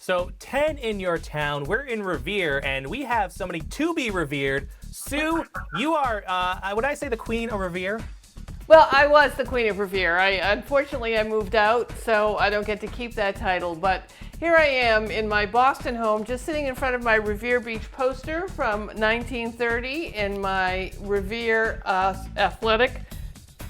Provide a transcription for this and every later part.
So 10 in your town. We're in Revere, and we have somebody to be revered. Sue, you are, would I say the queen of Revere? Well, I was the Queen of Revere. Unfortunately, I moved out, so I don't get to keep that title. But here I am in my Boston home, just sitting in front of my Revere Beach poster from 1930 in my Revere athletic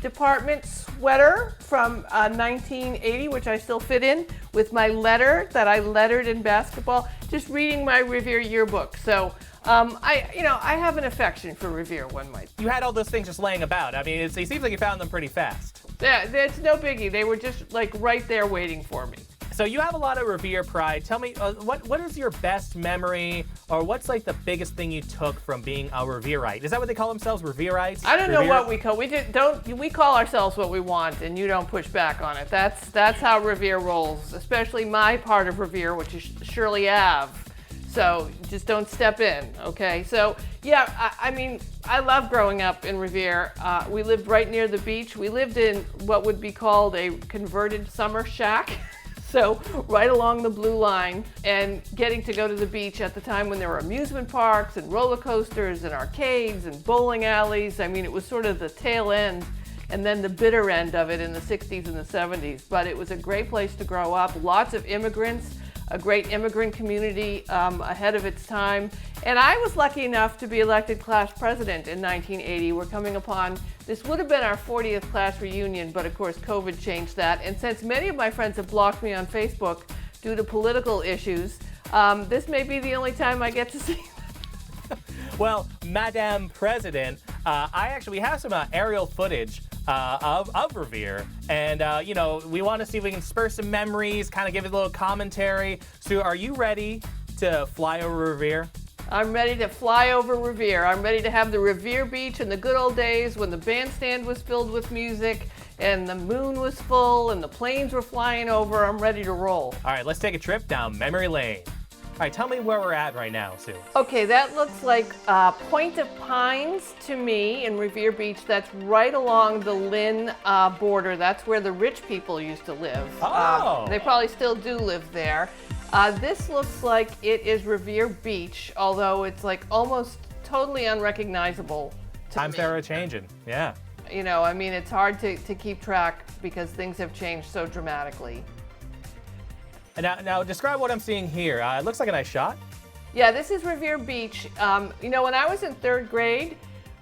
department sweater from 1980, which I still fit in, with my letter that I lettered in basketball, just reading my Revere yearbook. So I have an affection for Revere, one might. You had all those things just laying about. I mean, it seems like you found them pretty fast. Yeah, it's no biggie. They were just like right there waiting for me. So you have a lot of Revere pride. Tell me, what is your best memory, or what's like the biggest thing you took from being a Revereite? Is that what they call themselves, Reverites? I don't know what we call. We call ourselves what we want, and you don't push back on it. That's how Revere rolls, especially my part of Revere, which is Shirley Ave. So just don't step in, okay? So yeah, I mean, I love growing up in Revere. We lived right near the beach. We lived in what would be called a converted summer shack. So right along the blue line, and getting to go to the beach at the time when there were amusement parks and roller coasters and arcades and bowling alleys. I mean, it was sort of the tail end and then the bitter end of it in the 60s and the 70s. But it was a great place to grow up. Lots of immigrants, a great immigrant community ahead of its time. And I was lucky enough to be elected class president in 1980. We're coming upon, this would have been our 40th class reunion, but of course COVID changed that. And since many of my friends have blocked me on Facebook due to political issues, this may be the only time I get to see them. Well, Madam President, we have some aerial footage of Revere, and we want to see if we can spur some memories, kind of give it a little commentary. So are you ready to fly over Revere? I'm ready to fly over Revere. I'm ready to have the Revere Beach in the good old days when the bandstand was filled with music and the moon was full and the planes were flying over. I'm ready to roll. All right, let's take a trip down memory lane. All right, tell me where we're at right now, Sue. Okay, that looks like Point of Pines to me in Revere Beach. That's right along the Lynn border. That's where the rich people used to live. Oh! They probably still do live there. This looks like it is Revere Beach, although it's like almost totally unrecognizable to Times me. are changing, yeah. You know, I mean, it's hard to keep track because things have changed so dramatically. And now describe what I'm seeing here. It looks like a nice shot. Yeah, this is Revere Beach. When I was in third grade,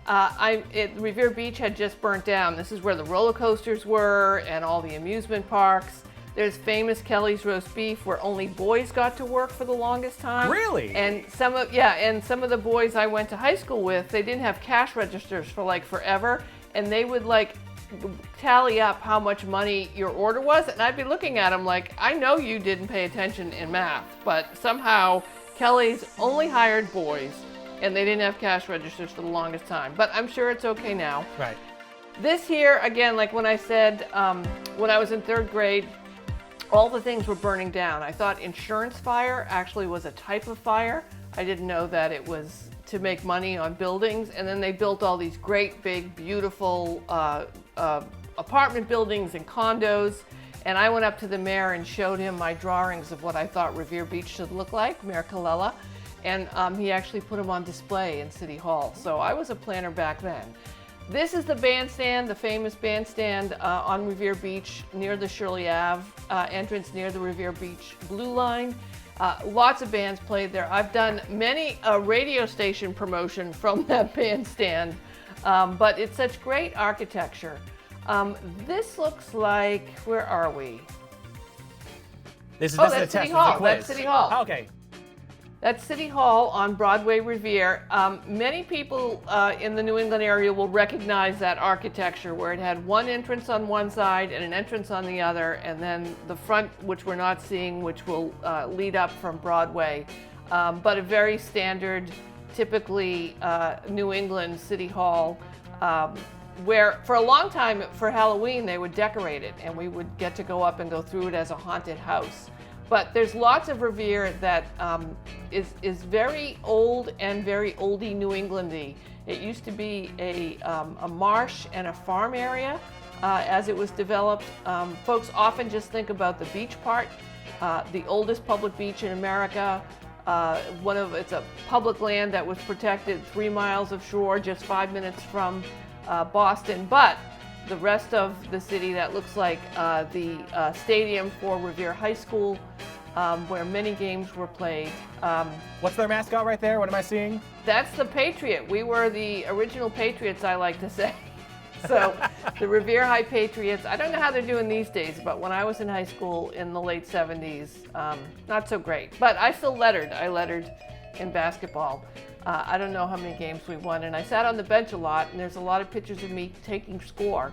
Revere Beach had just burnt down. This is where the roller coasters were and all the amusement parks. There's famous Kelly's roast beef where only boys got to work for the longest time. Really? And some of the boys I went to high school with, they didn't have cash registers for like forever, and they would like tally up how much money your order was, and I'd be looking at them like, I know you didn't pay attention in math, but somehow Kelly's only hired boys and they didn't have cash registers for the longest time, but I'm sure it's okay now. Right. This here, again, like when I said, when I was in third grade, all the things were burning down. I thought insurance fire actually was a type of fire. I didn't know that it was to make money on buildings, and then they built all these great, big, beautiful apartment buildings and condos, and I went up to the mayor and showed him my drawings of what I thought Revere Beach should look like, Mayor Colella, and he actually put them on display in City Hall. So I was a planner back then. This is the bandstand, the famous bandstand on Revere Beach near the Shirley Ave entrance, near the Revere Beach Blue Line. Lots of bands played there. I've done many radio station promotion from that bandstand, but it's such great architecture. This looks like, where are we? This is that's a City test. Hall. This is a quiz. That's City Hall. Okay. That's City Hall on Broadway Revere. Many people in the New England area will recognize that architecture where it had one entrance on one side and an entrance on the other, and then the front, which we're not seeing, which will lead up from Broadway. But a very standard, typically New England City Hall, where for a long time for Halloween they would decorate it and we would get to go up and go through it as a haunted house. But there's lots of Revere that is very old and very oldie New Englandy. It used to be a marsh and a farm area as it was developed. Folks often just think about the beach part, the oldest public beach in America. It's a public land that was protected, 3 miles of shore, just 5 minutes from Boston. But the rest of the city, that looks like the stadium for Revere High School, where many games were played. What's their mascot right there? What am I seeing? That's the Patriot. We were the original Patriots, I like to say. So the Revere High Patriots, I don't know how they're doing these days, but when I was in high school in the late 70s, not so great. But I still lettered. I lettered in basketball. I don't know how many games we won, and I sat on the bench a lot, and there's a lot of pictures of me taking score.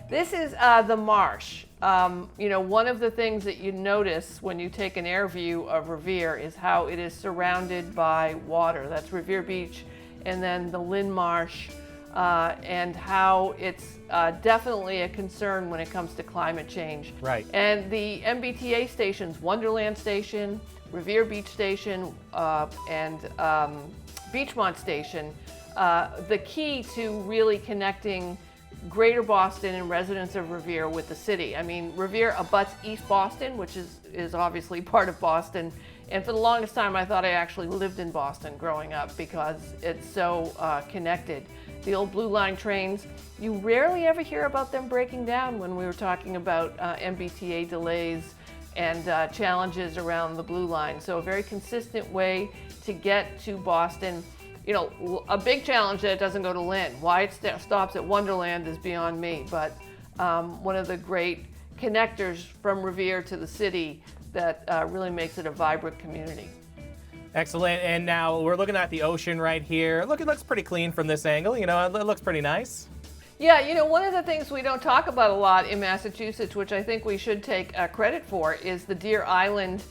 This is the marsh. One of the things that you notice when you take an air view of Revere is how it is surrounded by water. That's Revere Beach, and then the Lynn Marsh, and how it's definitely a concern when it comes to climate change. Right. And the MBTA stations, Wonderland Station, Revere Beach Station, and Beachmont Station, the key to really connecting Greater Boston and residents of Revere with the city. I mean, Revere abuts East Boston, which is obviously part of Boston. And for the longest time, I thought I actually lived in Boston growing up because it's so connected. The old Blue Line trains, you rarely ever hear about them breaking down when we were talking about MBTA delays and challenges around the Blue Line. So a very consistent way to get to Boston. A big challenge that it doesn't go to Lynn. Why it stops at Wonderland is beyond me, but one of the great connectors from Revere to the city that really makes it a vibrant community. Excellent. And now we're looking at the ocean right here. Look, it looks pretty clean from this angle. It looks pretty nice. Yeah, one of the things we don't talk about a lot in Massachusetts, which I think we should take credit for, is the Deer Island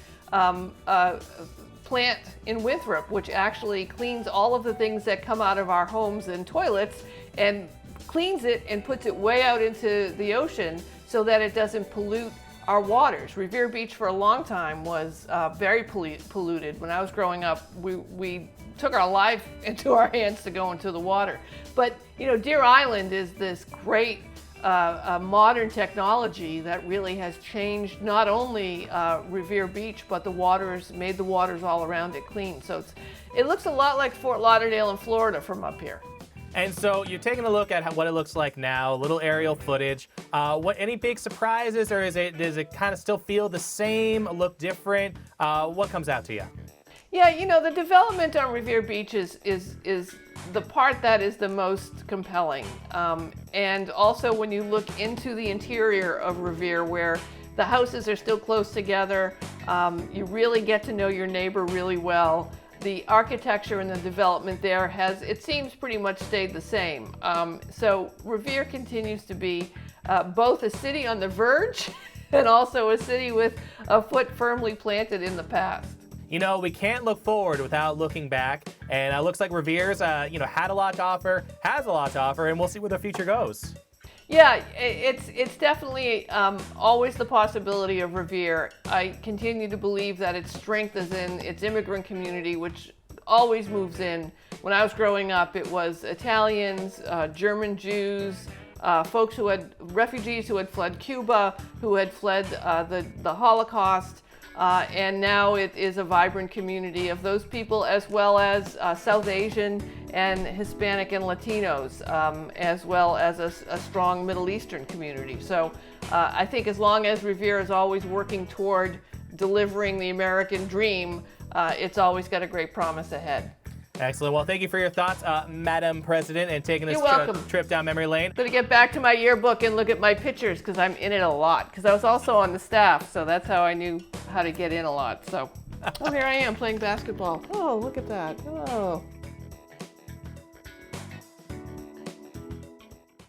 plant in Winthrop, which actually cleans all of the things that come out of our homes and toilets and cleans it and puts it way out into the ocean so that it doesn't pollute our waters. Revere Beach for a long time was very polluted. When I was growing up, we took our life into our hands to go into the water. But Deer Island is this great modern technology that really has changed not only Revere Beach, but made the waters all around it clean. So it looks a lot like Fort Lauderdale in Florida from up here. And so you're taking a look at what it looks like now, a little aerial footage. Any big surprises, or does it kind of still feel the same, look different? What comes out to you? Yeah, the development on Revere Beach is the part that is the most compelling. And also when you look into the interior of Revere, where the houses are still close together, you really get to know your neighbor really well. The architecture and the development there it seems pretty much stayed the same. So Revere continues to be both a city on the verge and also a city with a foot firmly planted in the past. We can't look forward without looking back, and it looks like Revere's, had a lot to offer, has a lot to offer, and we'll see where the future goes. Yeah, it's definitely always the possibility of Revere. I continue to believe that its strength is in its immigrant community, which always moves in. When I was growing up, it was Italians, German Jews, refugees who had fled Cuba, who had fled the Holocaust. And now it is a vibrant community of those people, as well as South Asian and Hispanic and Latinos, as well as a strong Middle Eastern community. So I think as long as Revere is always working toward delivering the American dream, it's always got a great promise ahead. Excellent. Well, thank you for your thoughts, Madam President, and taking this trip down memory lane. I'm going to get back to my yearbook and look at my pictures because I'm in it a lot. Because I was also on the staff, so that's how I knew how to get in a lot. So, here I am playing basketball. Oh, look at that. Oh.